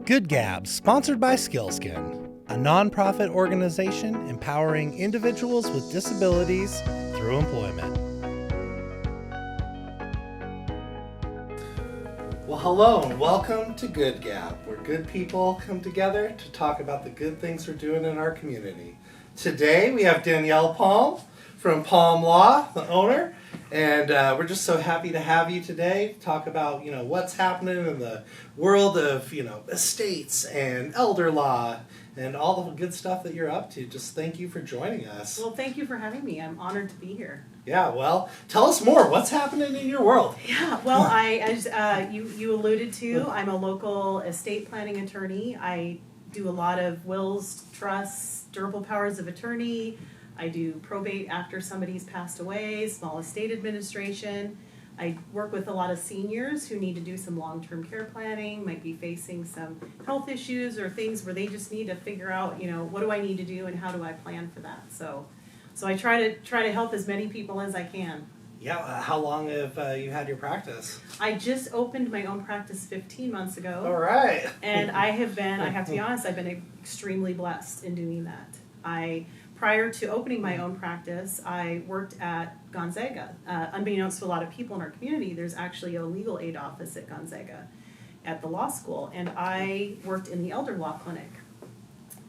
Good Gabs, sponsored by Skillskin, a nonprofit organization empowering individuals with disabilities through employment. Well, hello and welcome to Good Gab, where good people come together to talk about the good things we're doing in our community. Today we have Danielle Palm from Palm Law, the owner, and we're just so happy to have you today to talk about, what's happening in the world of, estates and elder law and all the good stuff that you're up to. Just thank you for joining us. Well, thank you for having me. I'm honored to be here. Yeah, well, tell us more. What's happening in your world? Yeah, well, as you alluded to, I'm a local estate planning attorney. I do a lot of wills, trusts, durable powers of attorney. I do probate after somebody's passed away, small estate administration. I work with a lot of seniors who need to do some long-term care planning, might be facing some health issues or things where they just need to figure out, what do I need to do and how do I plan for that. So I try to help as many people as I can. Yeah, how long have you had your practice? I just opened my own practice 15 months ago. All right. And I have to be honest, I've been extremely blessed in doing that. Prior to opening my own practice, I worked at Gonzaga. Unbeknownst to a lot of people in our community, there's actually a legal aid office at Gonzaga at the law school, and I worked in the elder law clinic.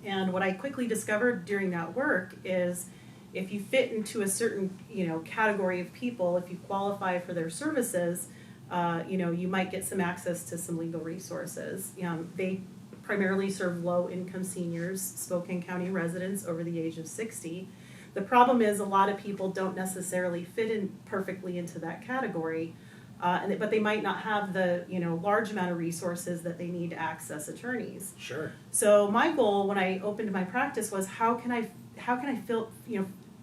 And what I quickly discovered during that work is if you fit into a certain category of people, if you qualify for their services, you might get some access to some legal resources. They primarily serve low-income seniors, Spokane County residents over the age of 60. The problem is a lot of people don't necessarily fit in perfectly into that category, but they might not have the large amount of resources that they need to access attorneys. Sure. So my goal when I opened my practice was how can I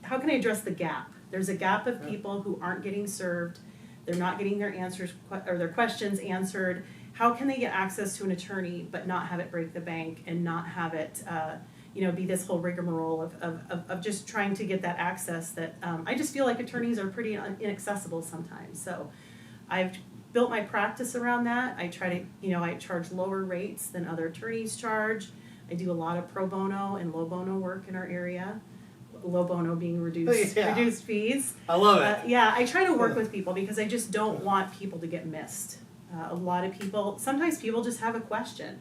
address the gap? There's a gap of people who aren't getting served, they're not getting their answers or their questions answered. How can they get access to an attorney but not have it break the bank and not have it, be this whole rigmarole of just trying to get that access that I just feel like attorneys are pretty inaccessible sometimes. So I've built my practice around that. I try to, I charge lower rates than other attorneys charge. I do a lot of pro bono and low bono work in our area. Low bono being reduced fees. I love it. I try to work with people because I just don't want people to get missed. A lot of people, sometimes people just have a question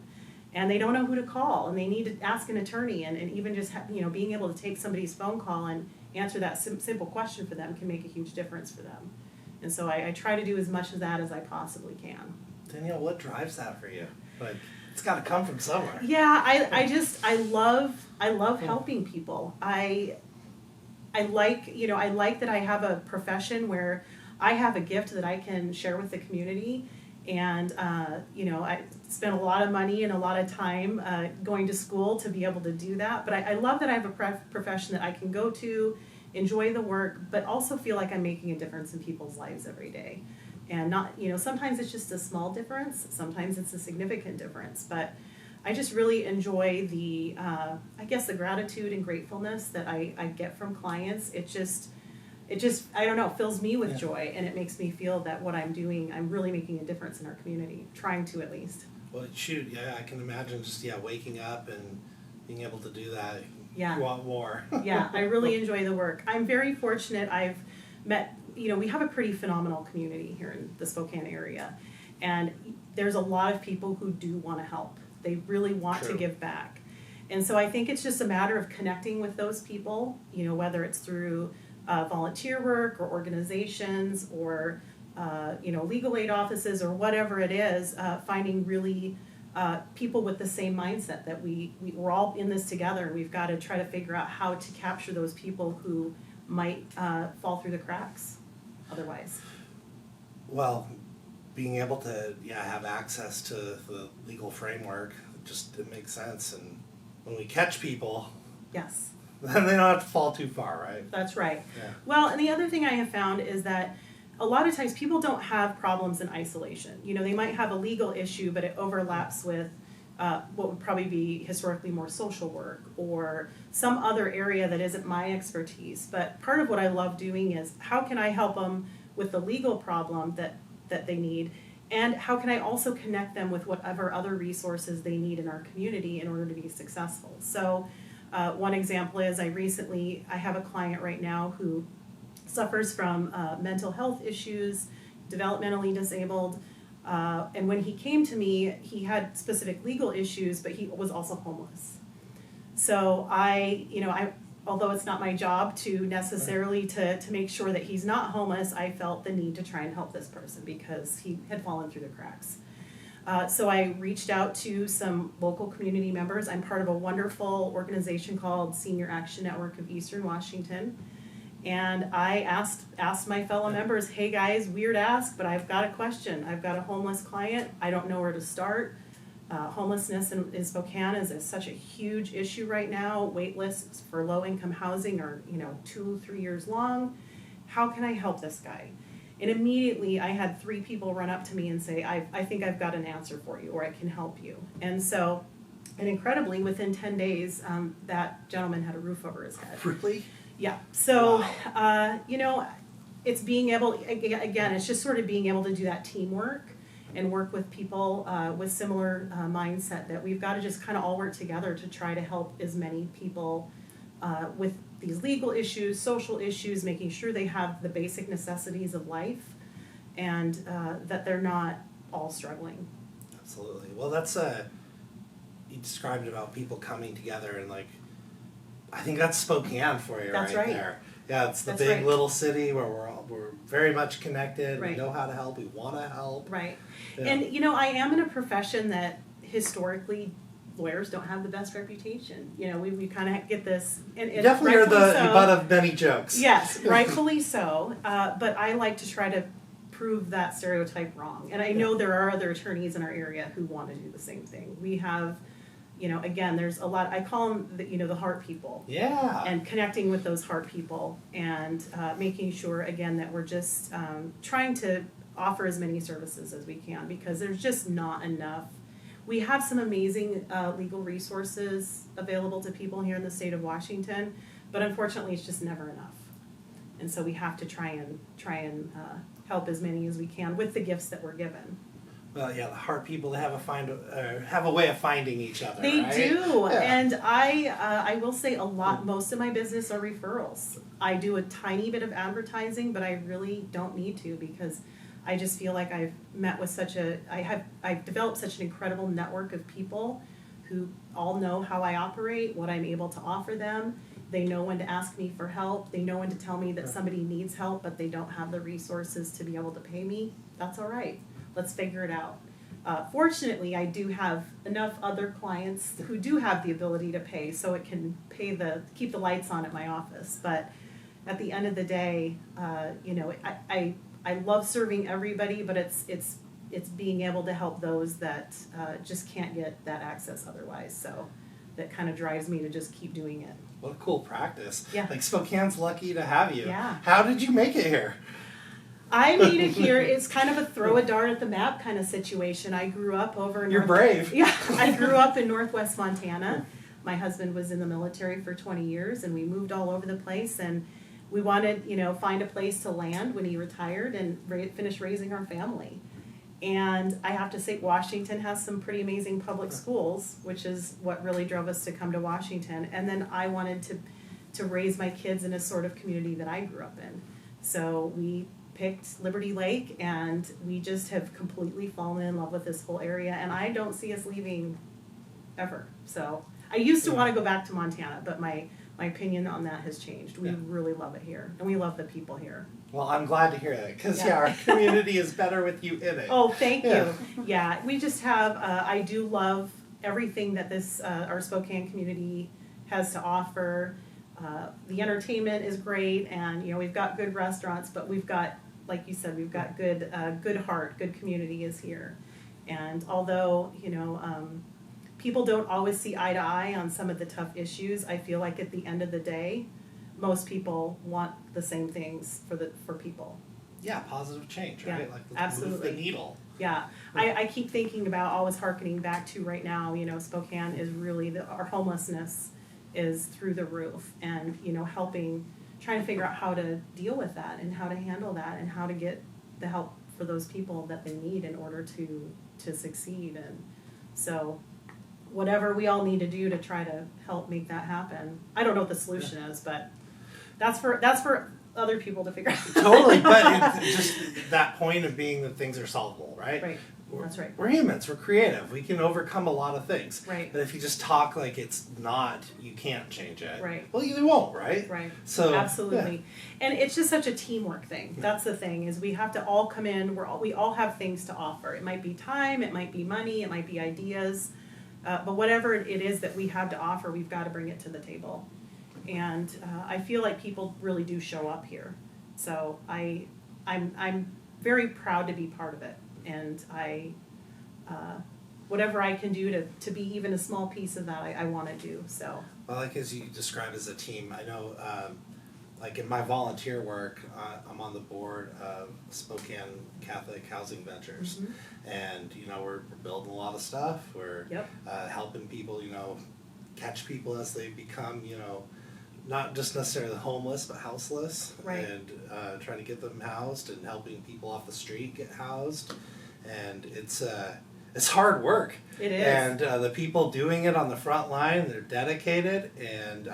and they don't know who to call and they need to ask an attorney and even just, being able to take somebody's phone call and answer that simple question for them can make a huge difference for them. And so I try to do as much of that as I possibly can. Danielle, what drives that for you? It's got to come from somewhere. Yeah, I love helping people. I like that I have a profession where I have a gift that I can share with the community. And, I spent a lot of money and a lot of time going to school to be able to do that. But I love that I have a profession that I can go to, enjoy the work, but also feel like I'm making a difference in people's lives every day. And not, sometimes it's just a small difference. Sometimes it's a significant difference. But I just really enjoy the gratitude and gratefulness that I get from clients. It just, I don't know, fills me with joy, and it makes me feel that what I'm doing, I'm really making a difference in our community, trying to at least. Well, shoot, yeah, I can imagine just, waking up and being able to do that. Yeah. You want more. Yeah, I really enjoy the work. I'm very fortunate. I've met, we have a pretty phenomenal community here in the Spokane area, and there's a lot of people who do want to help. They really want to give back. And so I think it's just a matter of connecting with those people, whether it's through volunteer work or organizations or legal aid offices or whatever it is, finding really people with the same mindset that we're all in this together, and we've got to try to figure out how to capture those people who might fall through the cracks otherwise. Well, being able to have access to the legal framework, it makes sense. And when we catch people, yes, then they don't have to fall too far, right? That's right. Yeah. Well, and the other thing I have found is that a lot of times people don't have problems in isolation. They might have a legal issue, but it overlaps with what would probably be historically more social work or some other area that isn't my expertise. But part of what I love doing is how can I help them with the legal problem that they need, And how can I also connect them with whatever other resources they need in our community in order to be successful? So one example is I have a client right now who suffers from mental health issues, developmentally disabled, and when he came to me, he had specific legal issues, but he was also homeless. So although it's not my job to necessarily to make sure that he's not homeless, I felt the need to try and help this person because he had fallen through the cracks. So I reached out to some local community members. I'm part of a wonderful organization called Senior Action Network of Eastern Washington. And I asked my fellow members, hey guys, weird ask, but I've got a question. I've got a homeless client. I don't know where to start. Homelessness in Spokane is such a huge issue right now. Wait lists for low-income housing are 2-3 years long. How can I help this guy? And immediately I had 3 people run up to me and say, I think I've got an answer for you, or I can help you. And incredibly, within 10 days, that gentleman had a roof over his head. Really? Yeah. So, Wow. it's being able, again, it's just sort of being able to do that teamwork and work with people with similar mindset that we've got to just kind of all work together to try to help as many people with these legal issues, social issues, making sure they have the basic necessities of life and that they're not all struggling. Absolutely. Well, that's you described about people coming together and I think that's Spokane for you. That's right right. there. Yeah, it's the That's big right. little city where we're very much connected. Right. We know how to help. We want to help. Right. Yeah. And I am in a profession that historically lawyers don't have the best reputation. We kind of get this. And You definitely are the so, butt of many jokes. Yes, rightfully so. But I like to try to prove that stereotype wrong. And I know there are other attorneys in our area who want to do the same thing. We have, again, there's a lot. I call them the heart people. Yeah. And connecting with those heart people and making sure again that we're just trying to offer as many services as we can because there's just not enough. We have some amazing legal resources available to people here in the state of Washington, but unfortunately it's just never enough. And so we have to try and help as many as we can with the gifts that we're given. Well, yeah, the heart people they have a way of finding each other. They right? do, Yeah. and I will say most of my business are referrals. I do a tiny bit of advertising, but I really don't need to because I just feel like I've developed such an incredible network of people who all know how I operate, what I'm able to offer them. They know when to ask me for help. They know when to tell me that somebody needs help, but they don't have the resources to be able to pay me. That's all right. Let's figure it out. Fortunately, I do have enough other clients who do have the ability to pay, so it can keep the lights on at my office. But at the end of the day, I love serving everybody, but it's being able to help those that just can't get that access otherwise. So that kind of drives me to just keep doing it. What a cool practice. Yeah. Spokane's lucky to have you. Yeah. How did you make it here? I made it here. It's kind of a throw a dart at the map kind of situation. I grew up over. You're brave. Yeah, I grew up in Northwest Montana. My husband was in the military for 20 years, and we moved all over the place. And we wanted, find a place to land when he retired and finish raising our family. And I have to say, Washington has some pretty amazing public schools, which is what really drove us to come to Washington. And then I wanted to raise my kids in a sort of community that I grew up in. So we picked Liberty Lake, and we just have completely fallen in love with this whole area, and I don't see us leaving ever. So I used to want to go back to Montana, but my opinion on that has changed. We really love it here, and we love the people here. Well, I'm glad to hear that because our community is better with you in it. Oh, thank you. Yeah, we just have. I do love everything that our Spokane community has to offer. The entertainment is great, and we've got good restaurants, but we've got, like you said, we've got good heart, good community is here. And although people don't always see eye to eye on some of the tough issues, I feel like at the end of the day, most people want the same things for people. Yeah, positive change, right? Yeah, Let's absolutely. move the needle. Yeah, I keep thinking about always hearkening back to right now. Spokane is really our homelessness is through the roof, and trying to figure out how to deal with that and how to handle that and how to get the help for for those people that they need in order to succeed. And so whatever we all need to do to try to help make that happen. I don't know what the solution is, but that's for other people to figure out. Totally, but it's just that point of being that things are solvable, right? Right. That's right. We're humans. We're creative. We can overcome a lot of things. Right. But if you just talk like it's not, you can't change it. Right. Well, you won't, right? Right. So absolutely, and it's just such a teamwork thing. That's the thing, is we have to all come in. We all have things to offer. It might be time. It might be money. It might be ideas. But whatever it is that we have to offer, we've got to bring it to the table. And I feel like people really do show up here. So I'm very proud to be part of it. And whatever I can do to be even a small piece of that, I want to do. So. Well, like as you describe as a team, I know, like in my volunteer work, I'm on the board of Spokane Catholic Housing Ventures, and we're building a lot of stuff. We're helping people, catch people as they become, not just necessarily homeless, but houseless, right. And trying to get them housed and helping people off the street get housed, and it's hard work. It is. And the people doing it on the front line, they're dedicated, and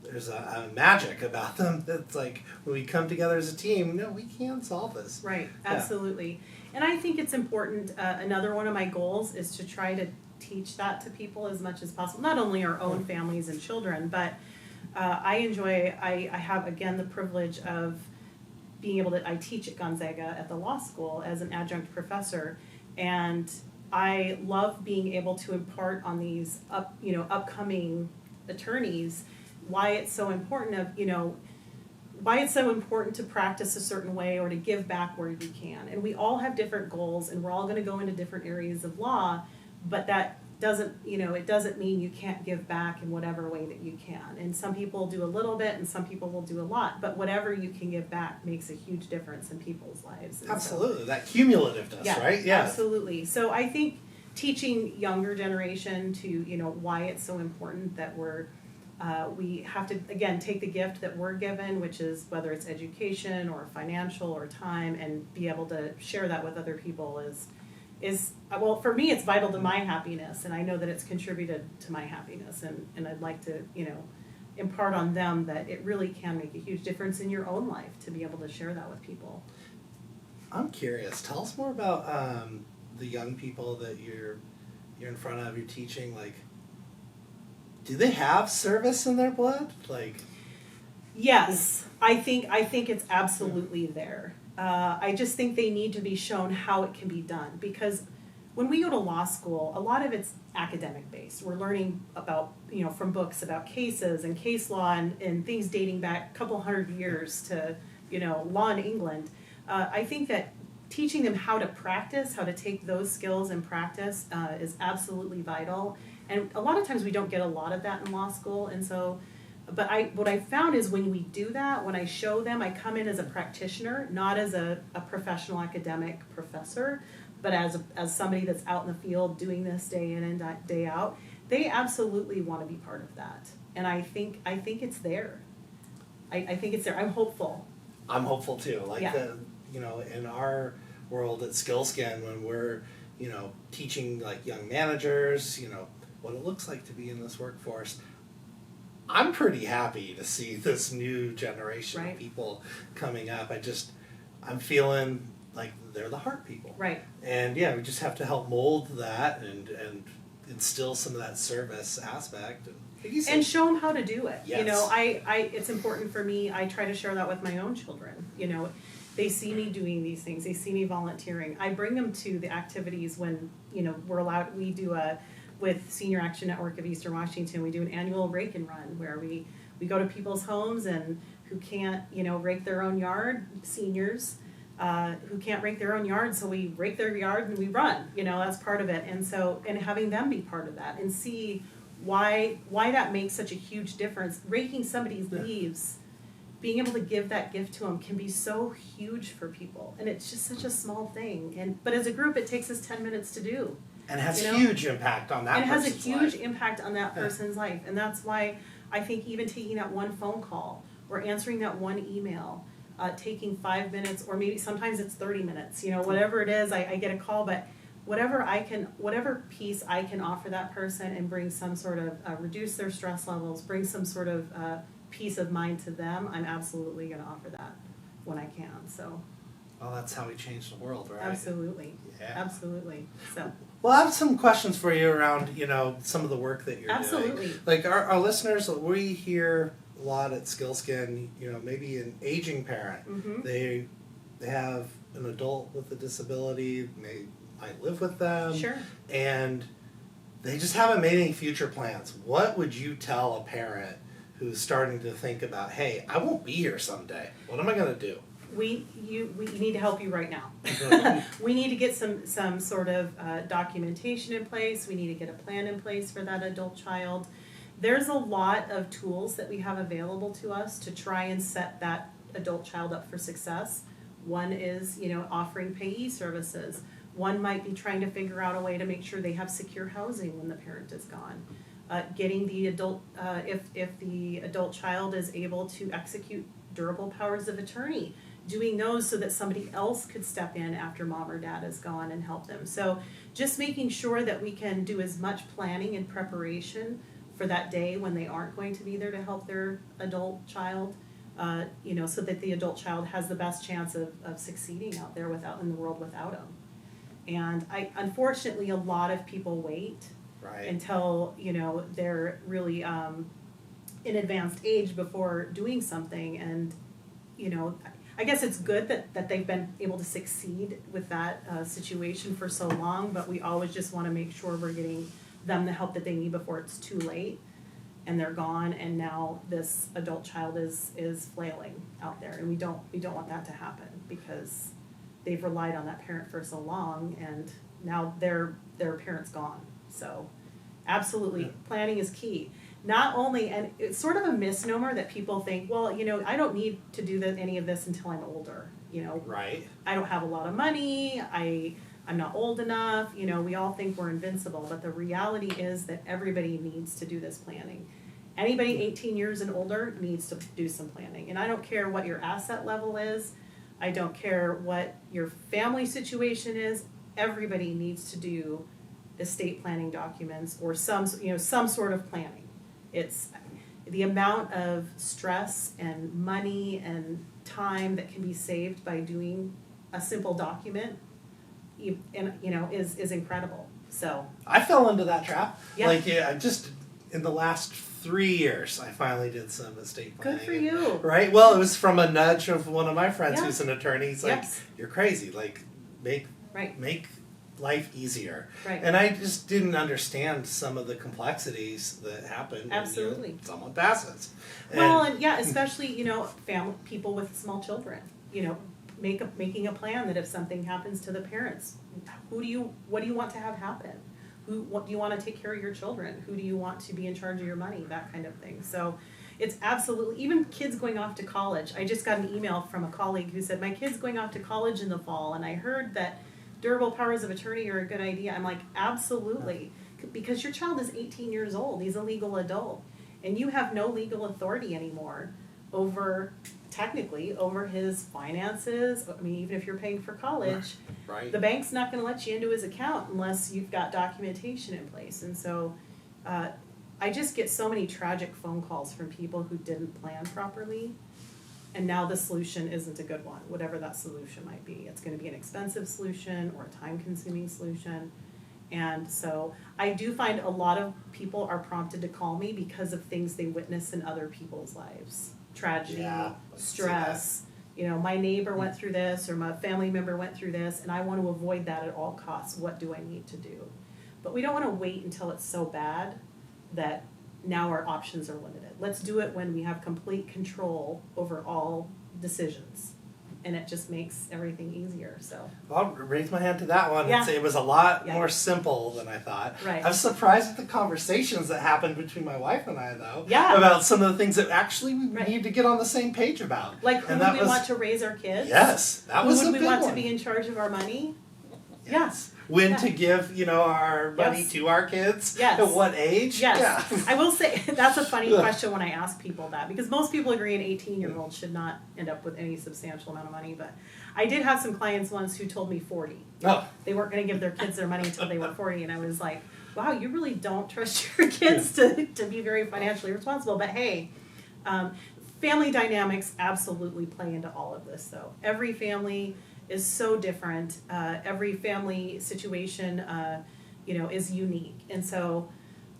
there's a magic about them that's like, when we come together as a team, we can solve this. Right, absolutely. And I think it's important, another one of my goals is to try to teach that to people as much as possible, not only our own families and children, but I have, again, the privilege of being able to, I teach at Gonzaga at the law school as an adjunct professor, and I love being able to impart on these upcoming attorneys why it's so important why it's so important to practice a certain way or to give back where you can. And we all have different goals, and we're all going to go into different areas of law, but that doesn't, it doesn't mean you can't give back in whatever way that you can. And some people do a little bit and some people will do a lot, but whatever you can give back makes a huge difference in people's lives. And absolutely. That cumulativeness, right? Yeah, absolutely. So I think teaching younger generation to, why it's so important that we have to, again, take the gift that we're given, which is whether it's education or financial or time, and be able to share that with other people is well, for me, it's vital to my happiness, and I know that it's contributed to my happiness, and I'd like to, impart on them that it really can make a huge difference in your own life to be able to share that with people. I'm curious. Tell us more about the young people that you're in front of, you're teaching. Like, do they have service in their blood? Like, yes, I think it's absolutely there. I just think they need to be shown how it can be done, because when we go to law school, a lot of it's academic based. We're learning about, from books about cases and case law and things dating back a couple hundred years to, law in England. I think that teaching them how to practice, how to take those skills and practice is absolutely vital. And a lot of times we don't get a lot of that in law school, and so. But what I found is when we do that, when I show them, I come in as a practitioner, not as a professional academic professor, but as somebody that's out in the field doing this day in and day out. They absolutely want to be part of that, and I think it's there. I think it's there. I'm hopeful. I'm hopeful too. Like in our world at Skillscan, when we're teaching like young managers, what it looks like to be in this workforce. I'm pretty happy to see this new generation of people coming up. I'm feeling like they're the heart people. Right. And we just have to help mold that and instill some of that service aspect. And show them how to do it. Yes. It's important for me. I try to share that with my own children. They see me doing these things. They see me volunteering. I bring them to the activities when, we're allowed, we do with Senior Action Network of Eastern Washington, we do an annual rake and run where we go to people's homes and who can't, rake their own yard, seniors who can't rake their own yard, so we rake their yard and we run, that's part of it. And having them be part of that and see why that makes such a huge difference. Raking somebody's leaves, being able to give that gift to them can be so huge for people. And it's just such a small thing. But as a group, it takes us 10 minutes to do. And it has huge impact on that person's life. It has a huge impact on that person's life. And that's why I think even taking that one phone call or answering that one email, taking 5 minutes, or maybe sometimes it's 30 minutes, whatever it is, I get a call, but whatever piece I can offer that person and bring some sort of, reduce their stress levels, bring some sort of peace of mind to them, I'm absolutely going to offer that when I can, so. Well, that's how we change the world, right? Absolutely. Yeah. Absolutely. So. Well, I have some questions for you around, some of the work that you're doing. Absolutely. Like our listeners, we hear a lot at Skillskin, maybe an aging parent. Mm-hmm. They have an adult with a disability, they might live with them. Sure. And they just haven't made any future plans. What would you tell a parent who's starting to think about, hey, I won't be here someday. What am I going to do? We need to help you right now. We need to get some sort of documentation in place. We need to get a plan in place for that adult child. There's a lot of tools that we have available to us to try and set that adult child up for success. One is, offering payee services. One might be trying to figure out a way to make sure they have secure housing when the parent is gone. Getting the adult, if the adult child is able to execute durable powers of attorney, doing those so that somebody else could step in after mom or dad is gone and help them. So just making sure that we can do as much planning and preparation for that day when they aren't going to be there to help their adult child, so that the adult child has the best chance of succeeding out there in the world without them. And unfortunately, a lot of people wait until, they're really in advanced age before doing something. And, I guess it's good that they've been able to succeed with that situation for so long, but we always just want to make sure we're getting them the help that they need before it's too late and they're gone, and now this adult child is flailing out there, and we don't want that to happen because they've relied on that parent for so long, and now their parent's gone. So absolutely, planning is key. Not only, and it's sort of a misnomer that people think, well, I don't need to do any of this until I'm older. Right. I don't have a lot of money. I'm not old enough. We all think we're invincible, but the reality is that everybody needs to do this planning. Anybody 18 years and older needs to do some planning. And I don't care what your asset level is. I don't care what your family situation is. Everybody needs to do estate planning documents or some sort of planning. It's the amount of stress and money and time that can be saved by doing a simple document, is incredible. So I fell into that trap. Yeah. Just in the last 3 years, I finally did some estate planning. Good for you. Right? Well, it was from a nudge of one of my friends who's an attorney. He's like, Yes. You're crazy. Like, make life easier. Right. And I just didn't understand some of the complexities that happen Absolutely. when someone passes. And especially, family people with small children, making a plan that if something happens to the parents, what do you want to have happen? What do you want to take care of your children? Who do you want to be in charge of your money? That kind of thing. So it's absolutely, even kids going off to college. I just got an email from a colleague who said, my kid's going off to college in the fall, and I heard that durable powers of attorney are a good idea. I'm like, absolutely. Because your child is 18 years old. He's a legal adult. And you have no legal authority anymore technically over his finances. I mean, even if you're paying for college, right. The bank's not going to let you into his account unless you've got documentation in place. And so I just get so many tragic phone calls from people who didn't plan properly. And now the solution isn't a good one, whatever that solution might be. It's going to be an expensive solution or a time-consuming solution. And so I do find a lot of people are prompted to call me because of things they witness in other people's lives. Tragedy, stress. My neighbor went through this, or my family member went through this, and I want to avoid that at all costs. What do I need to do? But we don't want to wait until it's so bad that now our options are limited. Let's do it when we have complete control over all decisions. And it just makes everything easier. So I'll raise my hand to that one and say it was a lot more simple than I thought. Right. I was surprised at the conversations that happened between my wife and I, though, Yeah. about some of the things that actually we need to get on the same page about. Like, who do we want to raise our kids? Yes, that was a big one. Who would we want to be in charge of our money? Yes. when to give, our money to our kids. Yes. At what age. Yes. Yeah. I will say that's a funny question when I ask people that, because most people agree an 18-year-old should not end up with any substantial amount of money. But I did have some clients once who told me 40. Oh. They weren't going to give their kids their money until they were 40, and I was like, wow, you really don't trust your kids to be very financially responsible. But hey, family dynamics absolutely play into all of this, though. Every family is so different. Every family situation, is unique. And so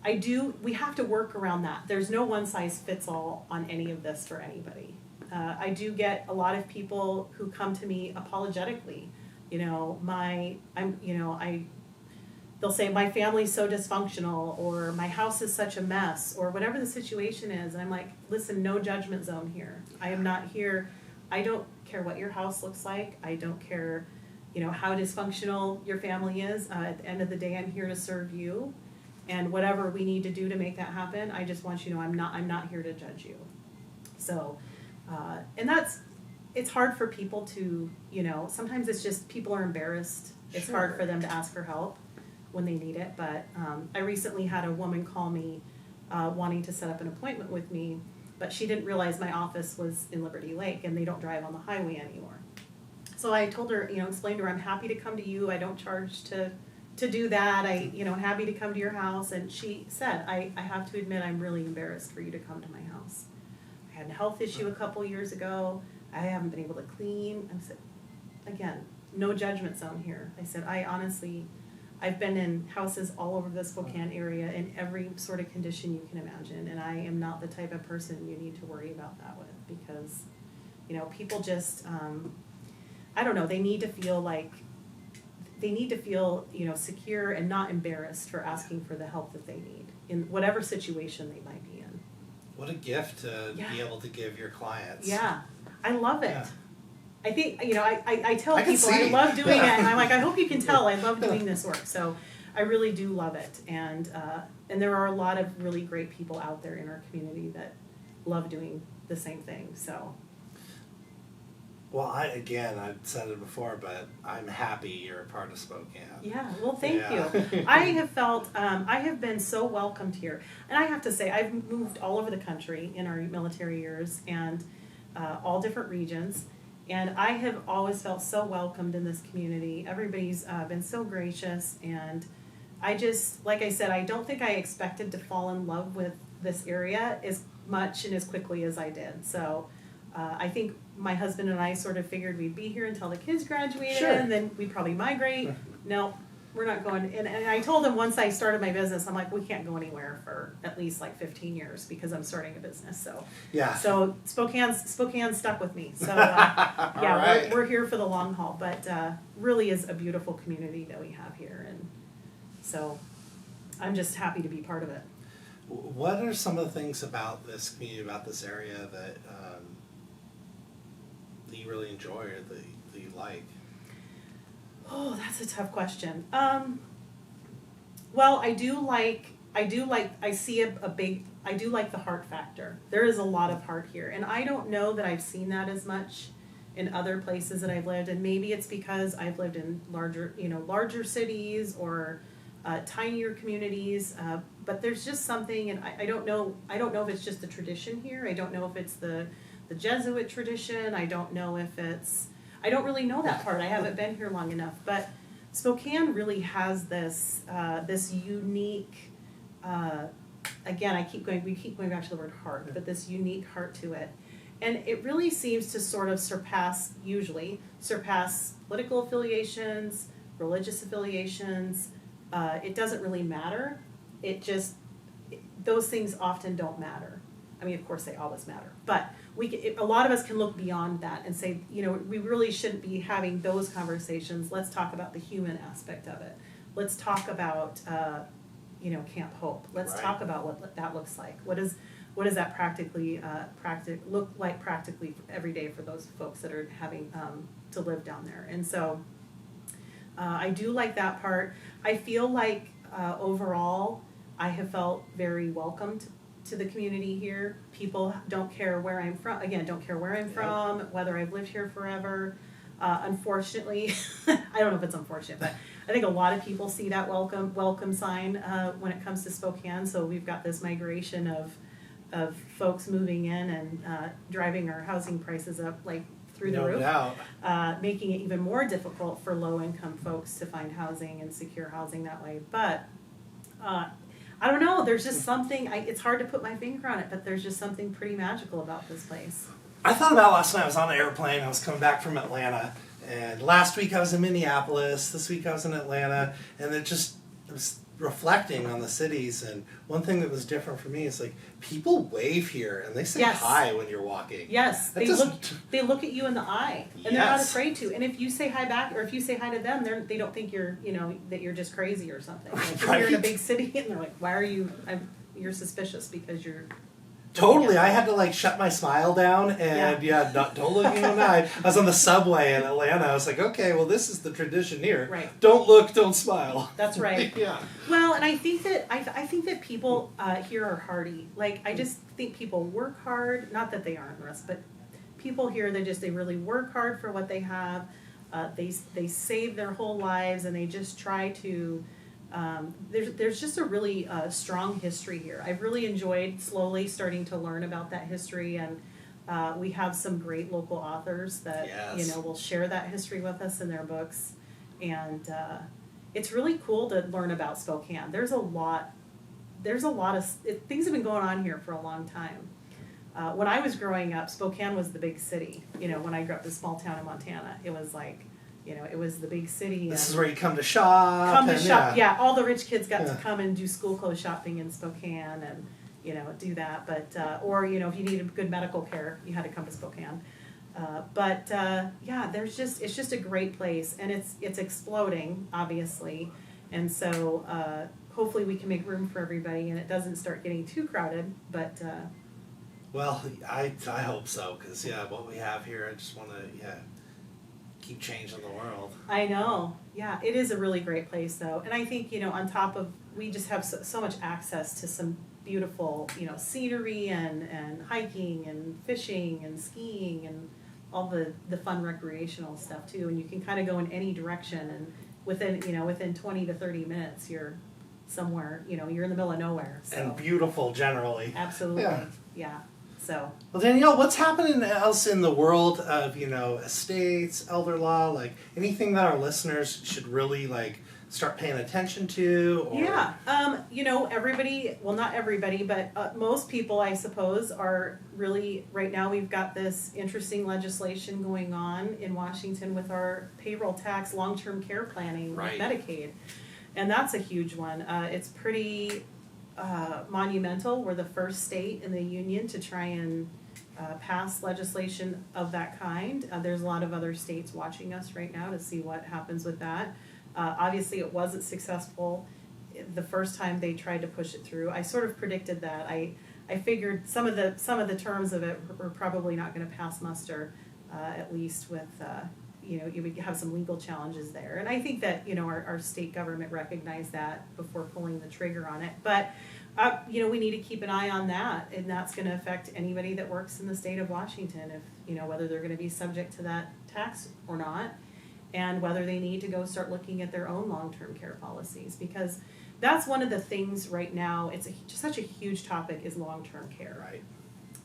we have to work around that. There's no one size fits all on any of this for anybody. I do get a lot of people who come to me apologetically. They'll say, my family's so dysfunctional, or my house is such a mess, or whatever the situation is. And I'm like, listen, no judgment zone here. I am not here. I don't care what your house looks like. I don't care, how dysfunctional your family is. At the end of the day, I'm here to serve you. And whatever we need to do to make that happen, I just want you to know I'm not here to judge you. So, it's hard for people to, sometimes it's just people are embarrassed. It's hard for them to ask for help when they need it. But I recently had a woman call me wanting to set up an appointment with me, but she didn't realize my office was in Liberty Lake and they don't drive on the highway anymore. So I told her, explained to her, I'm happy to come to you. I don't charge to do that. Happy to come to your house. And she said, I have to admit, I'm really embarrassed for you to come to my house. I had a health issue a couple years ago. I haven't been able to clean. I said, again, no judgment zone here. I said, I've been in houses all over the Spokane area in every sort of condition you can imagine, and I am not the type of person you need to worry about that with, because, people just, I don't know, they need to feel secure and not embarrassed for asking for the help that they need in whatever situation they might be in. What a gift to be able to give your clients. Yeah, I love it. Yeah. I think, I tell people I love doing it, and I'm like, I hope you can tell I love doing this work. So I really do love it. And there are a lot of really great people out there in our community that love doing the same thing. So. Well, I've said it before, but I'm happy you're a part of Spokane. Yeah, well, thank you. I have been so welcomed here. And I have to say, I've moved all over the country in our military years, and all different regions. And I have always felt so welcomed in this community. Everybody's been so gracious, and I just, like I said, I don't think I expected to fall in love with this area as much and as quickly as I did. So I think my husband and I sort of figured we'd be here until the kids graduated, and then we'd probably migrate. No, we're not going. And I told him once I started my business, I'm like, we can't go anywhere for at least like 15 years because I'm starting a business. So So Spokane stuck with me. So right. we're here for the long haul. But really is a beautiful community that we have here, and so I'm just happy to be part of it. What are some of the things about this community, about this area that you really enjoy or that you like? Oh, that's a tough question. Well, I do like the heart factor. There is a lot of heart here, and I don't know that I've seen that as much in other places that I've lived, and maybe it's because I've lived in larger cities or tinier communities, but there's just something, and I don't know if it's just the tradition here. I don't know if it's the Jesuit tradition. I don't really know that part. I haven't been here long enough, but Spokane really has this unique, again, we keep going back to the word heart, but this unique heart to it. And it really seems to sort of surpass political affiliations, religious affiliations. It doesn't really matter. Those things often don't matter. I mean, of course, they always matter, but a lot of us can look beyond that and say, we really shouldn't be having those conversations. Let's talk about the human aspect of it. Let's talk about, Camp Hope. Let's talk about what that looks like. What does that look like practically every day for those folks that are having to live down there? And so I do like that part. I feel like overall I have felt very welcomed to the community here. People don't care where I'm from. Whether I've lived here forever. Unfortunately, I don't know if it's unfortunate, but I think a lot of people see that welcome sign when it comes to Spokane. So we've got this migration of folks moving in and driving our housing prices up like through the No roof, doubt. making it even more difficult for low-income folks to find housing and secure housing that way. But I don't know, there's just something, it's hard to put my finger on it, but there's just something pretty magical about this place. I thought about last night. I was on an airplane. I was coming back from Atlanta, and last week I was in Minneapolis. This week I was in Atlanta, and it was reflecting on the cities. And one thing that was different for me is like people wave here and they say Yes. hi when you're walking. Yes, That they doesn't- look at you in the eye, and they're not Yes. afraid to. And if you say hi back, or if you say hi to them, they don't think you're, that you're just crazy or something. Like if you're in a Right. big city, and they're like, "Why are you? You're suspicious because you're." Totally, Yeah. I had to like shut my smile down and don't look me in the eye. I was on the subway in Atlanta. I was like, okay, well, this is the tradition here. Right. Don't look, don't smile. That's right. Yeah. Well, and I think that I think that people here are hardy. Like I just think people work hard. Not that they aren't us, but people here they really work hard for what they have. They save their whole lives and they just try to. There's just a really strong history here. I've really enjoyed slowly starting to learn about that history, and we have some great local authors that Yes. will share that history with us in their books, and it's really cool to learn about Spokane. There's a lot of things have been going on here for a long time. When I was growing up, Spokane was the big city. When I grew up in a small town in Montana, it was like. It was the big city. This is where you come to shop. Yeah, all the rich kids got to come and do school clothes shopping in Spokane and, do that. But, or, if you needed good medical care, you had to come to Spokane. It's just a great place, and it's exploding, obviously. And so, hopefully we can make room for everybody and it doesn't start getting too crowded, but. Well, I hope so, because, what we have here, I just want to, keep changing the world. I know. Yeah, it is a really great place, though. And I think, on top of, we just have so much access to some beautiful, scenery and hiking and fishing and skiing and all the fun recreational stuff, too. And you can kind of go in any direction. And within 20 to 30 minutes, you're somewhere, you're in the middle of nowhere. So. And beautiful, generally. Absolutely. Yeah. So. Well, Danielle, what's happening else in the world of, estates, elder law, like anything that our listeners should really start paying attention to? Or... Yeah. Everybody, well, not everybody, but most people, I suppose, are really, right now we've got this interesting legislation going on in Washington with our payroll tax long-term care planning with Medicaid. And that's a huge one. It's pretty monumental. We're the first state in the union to try and pass legislation of that kind. There's a lot of other states watching us right now to see what happens with that. Obviously, it wasn't successful the first time they tried to push it through. I sort of predicted that. I figured some of the terms of it were probably not going to pass muster, at least with you would have some legal challenges there. And I think that our state government recognized that before pulling the trigger on it. But we need to keep an eye on that, and that's going to affect anybody that works in the state of Washington, if whether they're going to be subject to that tax or not, and whether they need to go start looking at their own long-term care policies, because that's one of the things right now. It's just such a huge topic is long-term care. Right.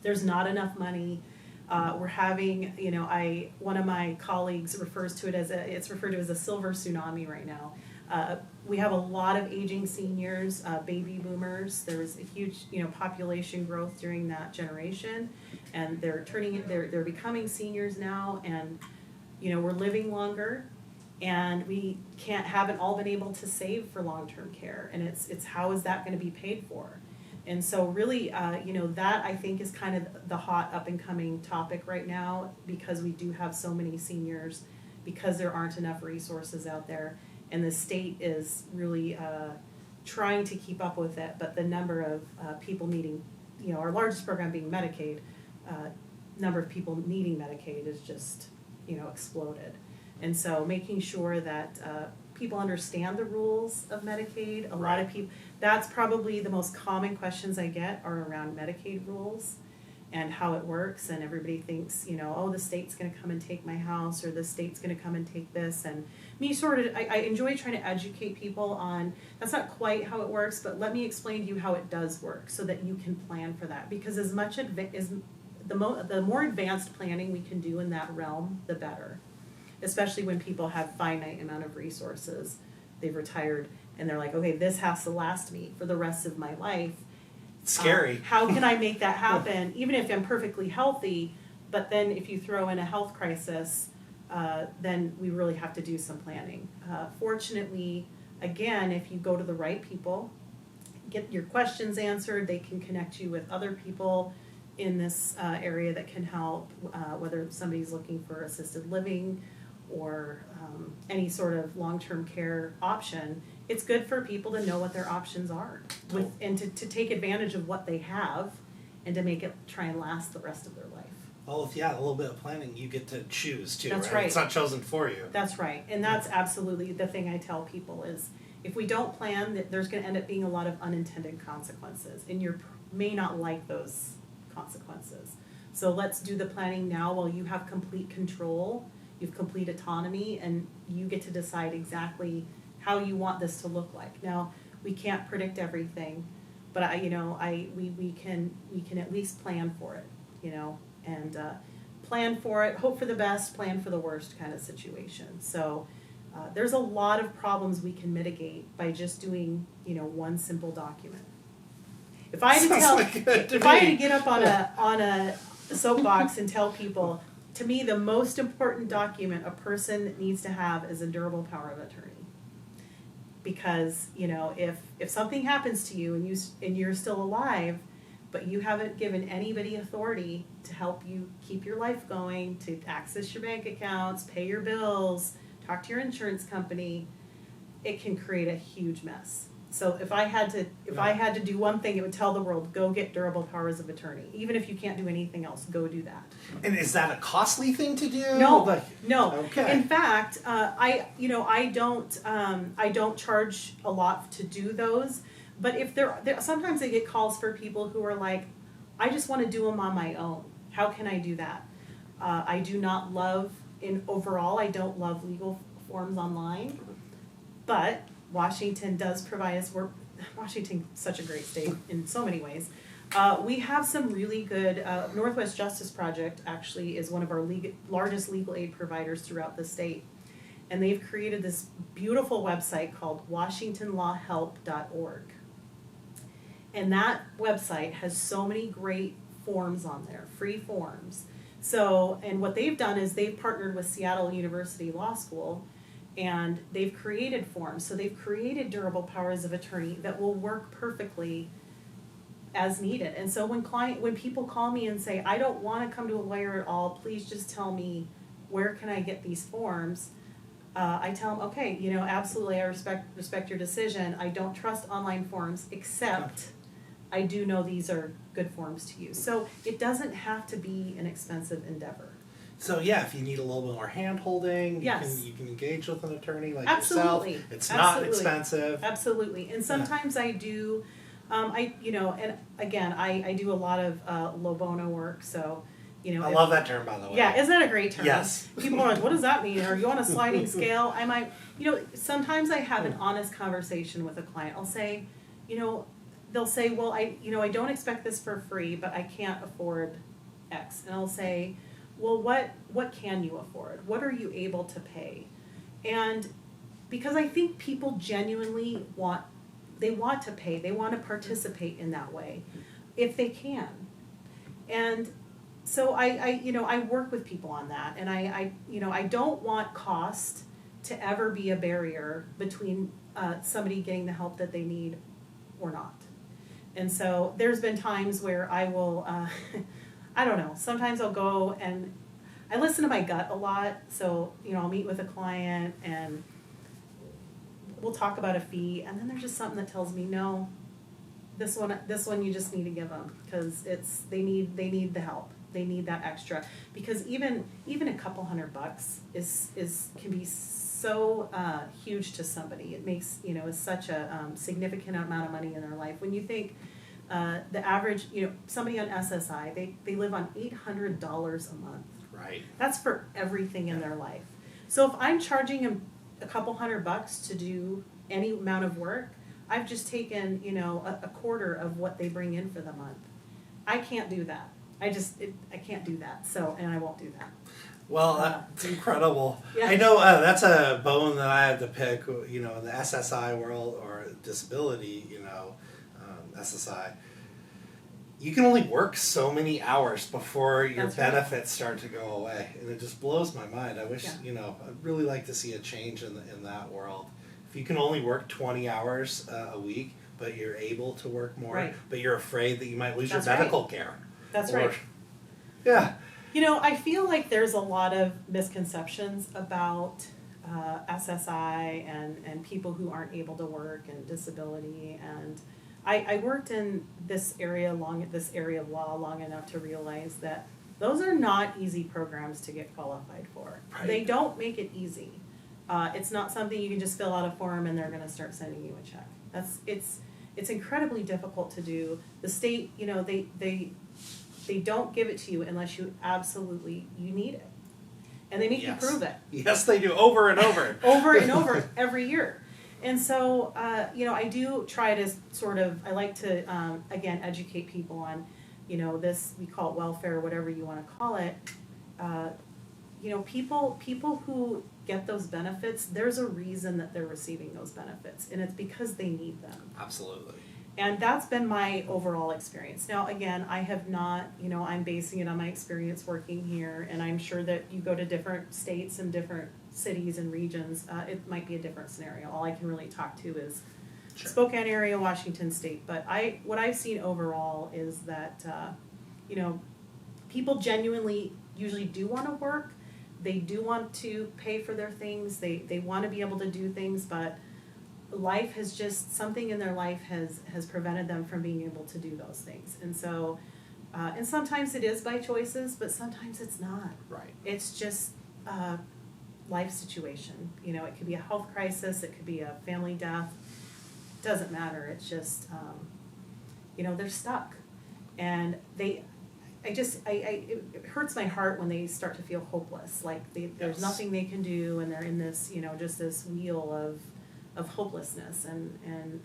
There's not enough money. We're having, one of my colleagues refers to it as it's referred to as a silver tsunami right now. We have a lot of aging seniors, baby boomers. There's a huge, population growth during that generation, and they're becoming seniors now, and, we're living longer, and we haven't all been able to save for long-term care, and it's how is that going to be paid for? And so really, that I think is kind of the hot up-and-coming topic right now, because we do have so many seniors, because there aren't enough resources out there, and the state is really trying to keep up with it, but the number of people needing, our largest program being Medicaid, number of people needing Medicaid is just, exploded. And so making sure that people understand the rules of Medicaid. A lot of people, that's probably the most common questions I get are around Medicaid rules. and how it works, and everybody thinks, oh, the state's going to come and take my house, or the state's going to come and take this, and I enjoy trying to educate people on, that's not quite how it works, but let me explain to you how it does work so that you can plan for that, because as much as the more advanced planning we can do in that realm, the better, especially when people have finite amount of resources, they've retired, and they're like, okay, this has to last me for the rest of my life. Scary. How can I make that happen, even if I'm perfectly healthy? But then if you throw in a health crisis, then we really have to do some planning. Fortunately, again, if you go to the right people, get your questions answered, they can connect you with other people in this area that can help, whether somebody's looking for assisted living or any sort of long-term care option. It's good for people to know what their options are and to take advantage of what they have and to make it try and last the rest of their life. Well, yeah, a little bit of planning, you get to choose too, That's right? right. It's not chosen for you. That's right. And that's absolutely the thing I tell people is if we don't plan, there's going to end up being a lot of unintended consequences, and you may not like those consequences. So let's do the planning now while you have complete control, you have complete autonomy, and you get to decide exactly how you want this to look like. Now, we can't predict everything, but we can at least plan for it, and plan for it, hope for the best, plan for the worst kind of situation. So there's a lot of problems we can mitigate by just doing, one simple document. If I had to get up on a soapbox and tell people, to me, the most important document a person needs to have is a durable power of attorney. Because, if something happens to you and you're still alive, but you haven't given anybody authority to help you keep your life going, to access your bank accounts, pay your bills, talk to your insurance company, it can create a huge mess. So if I had to do one thing, it would tell the world, go get durable powers of attorney. Even if you can't do anything else, go do that. And is that a costly thing to do? No, no. Okay. In fact, I don't charge a lot to do those. But if there sometimes I get calls for people who are like, I just want to do them on my own. How can I do that? I do not love, I don't love legal forms online, but Washington does provide us. Washington's such a great state in so many ways. We have some really good, Northwest Justice Project actually is one of our largest legal aid providers throughout the state. And they've created this beautiful website called WashingtonLawHelp.org. And that website has so many great forms on there, free forms. So, and what they've done is they've partnered with Seattle University Law School, and they've created forms. So they've created durable powers of attorney that will work perfectly as needed. And so when people call me and say, I don't want to come to a lawyer at all, please just tell me where can I get these forms, I tell them, okay, absolutely, I respect your decision. I don't trust online forms, except I do know these are good forms to use. So it doesn't have to be an expensive endeavor. So yeah, if you need a little bit more hand holding, yes. you can engage with an attorney like Absolutely. yourself. It's Absolutely. not expensive. Absolutely. And sometimes I do, and again, I do a lot of lo bono work, so, I love that term, by the way. Yeah, isn't that a great term? Yes. People are like, what does that mean? Are you on a sliding scale? I might, sometimes I have an honest conversation with a client. I'll say, they'll say, well, I don't expect this for free, but I can't afford X. And I'll say, well, what can you afford? What are you able to pay? And because I think people genuinely want to pay, they want to participate in that way, if they can. And so I work with people on that, and I don't want cost to ever be a barrier between somebody getting the help that they need or not. And so there's been times where I will, I don't know, sometimes I'll go and I listen to my gut a lot. So, I'll meet with a client and we'll talk about a fee, and then there's just something that tells me, no, this one you just need to give them, because they need the help. They need that extra, because even a couple $100 can be so huge to somebody. It makes is such a significant amount of money in their life. When you think The average, somebody on SSI, they live on $800 a month. Right. That's for everything in their life. So if I'm charging them a couple $100 to do any amount of work, I've just taken, a quarter of what they bring in for the month. I can't do that. I can't do that. So, and I won't do that. Well, that's incredible. Yeah. I know that's a bone that I have to pick, in the SSI world or disability, SSI. You can only work so many hours before your benefits start to go away. And it just blows my mind. I wish, I'd really like to see a change in that world. If you can only work 20 hours a week, but you're able to work more, but you're afraid that you might lose your medical care. That's right. Yeah. I feel like there's a lot of misconceptions about SSI and people who aren't able to work and disability. And I worked in this area of law long enough to realize that those are not easy programs to get qualified for. Right. They don't make it easy. It's not something you can just fill out a form and they're going to start sending you a check. It's incredibly difficult to do. The state, they don't give it to you unless you need it. And they make you prove it. Yes, they do, over and over. Over and over every year. And so, I do try to I like to, again, educate people on, this, we call it welfare, whatever you want to call it. People who get those benefits, there's a reason that they're receiving those benefits, and it's because they need them. Absolutely. And that's been my overall experience. Now, again, I have not, I'm basing it on my experience working here, and I'm sure that you go to different states and different cities and regions, it might be a different scenario. All I can really talk to is Spokane area, Washington State. But what I've seen overall is that, people genuinely usually do want to work. They do want to pay for their things. They want to be able to do things, but life has just, something in their life has prevented them from being able to do those things. And so, and sometimes it is by choices, but sometimes it's not. Right. It's just a life situation. It could be a health crisis, it could be a family death. It doesn't matter. It's just, they're stuck. And it hurts my heart when they start to feel hopeless. Like there's nothing they can do, and they're in this, just this wheel of hopelessness. And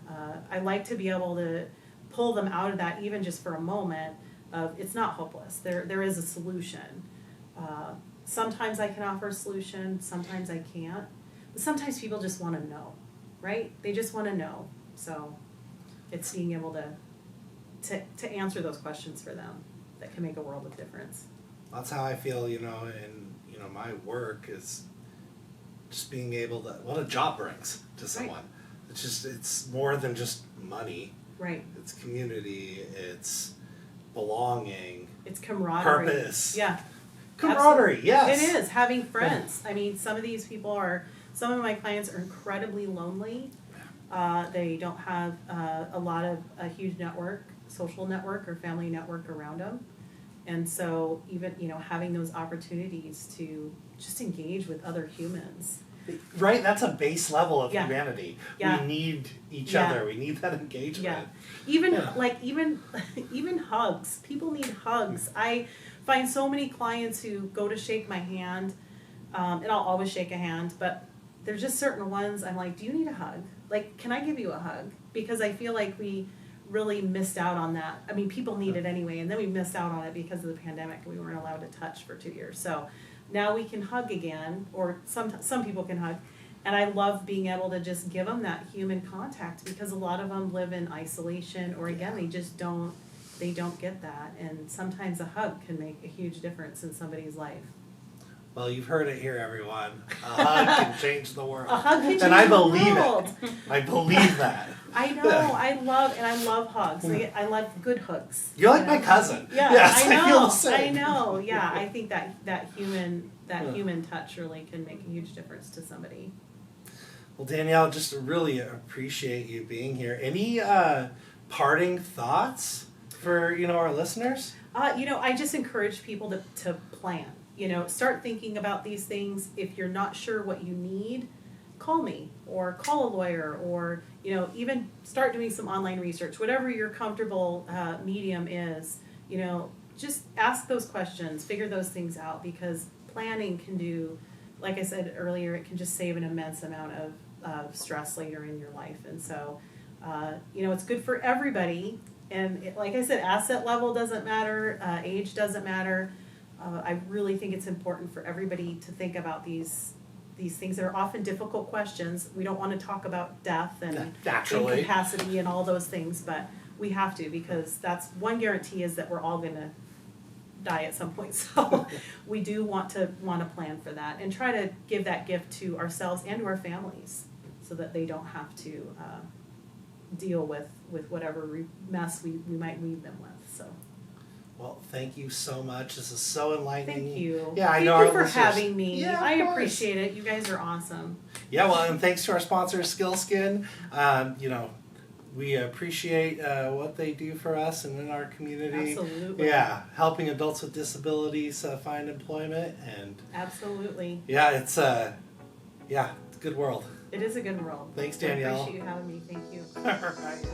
I like to be able to pull them out of that, even just for a moment, of it's not hopeless. There is a solution. Sometimes I can offer a solution, sometimes I can't. But sometimes people just want to know, right? They just want to know. So it's being able to answer those questions for them that can make a world of difference. That's how I feel, in my work is just being able to, what a job brings to someone. Right. It's more than just money. Right. It's community, it's belonging. It's camaraderie. Purpose. Yeah. Camaraderie, absolutely. yes. It is, having friends. I mean, some of my clients are incredibly lonely. They don't have a huge network, social network or family network around them. And so even, having those opportunities to just engage with other humans. Right, that's a base level of humanity. Yeah. We need each other. We need that engagement. Yeah. Even hugs. People need hugs. I find so many clients who go to shake my hand, and I'll always shake a hand, but there's just certain ones I'm like, do you need a hug? Like, can I give you a hug? Because I feel like we really missed out on that. I mean, people need it anyway, and then we missed out on it because of the pandemic. We weren't allowed to touch for 2 years. So now we can hug again, or some people can hug. And I love being able to just give them that human contact, because a lot of them live in isolation, or again, they don't get that. And sometimes a hug can make a huge difference in somebody's life. Well, you've heard it here, everyone. A hug can change the world. A hug can change and I the believe world. it. I believe that. I know. I love hugs. I love good hugs. You're like my cousin. Yeah, yes, I know. I feel the same. I know. Yeah, I think that human touch really can make a huge difference to somebody. Well, Danielle, just really appreciate you being here. Any parting thoughts for our listeners? I just encourage people to plan. Start thinking about these things. If you're not sure what you need, call me or call a lawyer, or even start doing some online research, whatever your comfortable medium is. Just ask those questions, figure those things out, because planning can do, like I said earlier, it can just save an immense amount of stress later in your life. And so it's good for everybody. And like I said, asset level doesn't matter, age doesn't matter. I really think it's important for everybody to think about these things that are often difficult questions. We don't want to talk about death and naturally incapacity and all those things, but we have to, because that's one guarantee, is that we're all going to die at some point. So we do want to plan for that and try to give that gift to ourselves and to our families, so that they don't have to deal with whatever mess we might leave them with. So. Well, thank you so much. This is so enlightening. Thank you. Yeah, Thank you for having me. Yeah, I appreciate it. You guys are awesome. Yeah, well, and thanks to our sponsor, Skillskin. We appreciate what they do for us and in our community. Absolutely. Yeah, helping adults with disabilities find employment, and absolutely. Yeah, it's a good world. It is a good world. Thanks, Danielle. I appreciate you having me. Thank you. All right.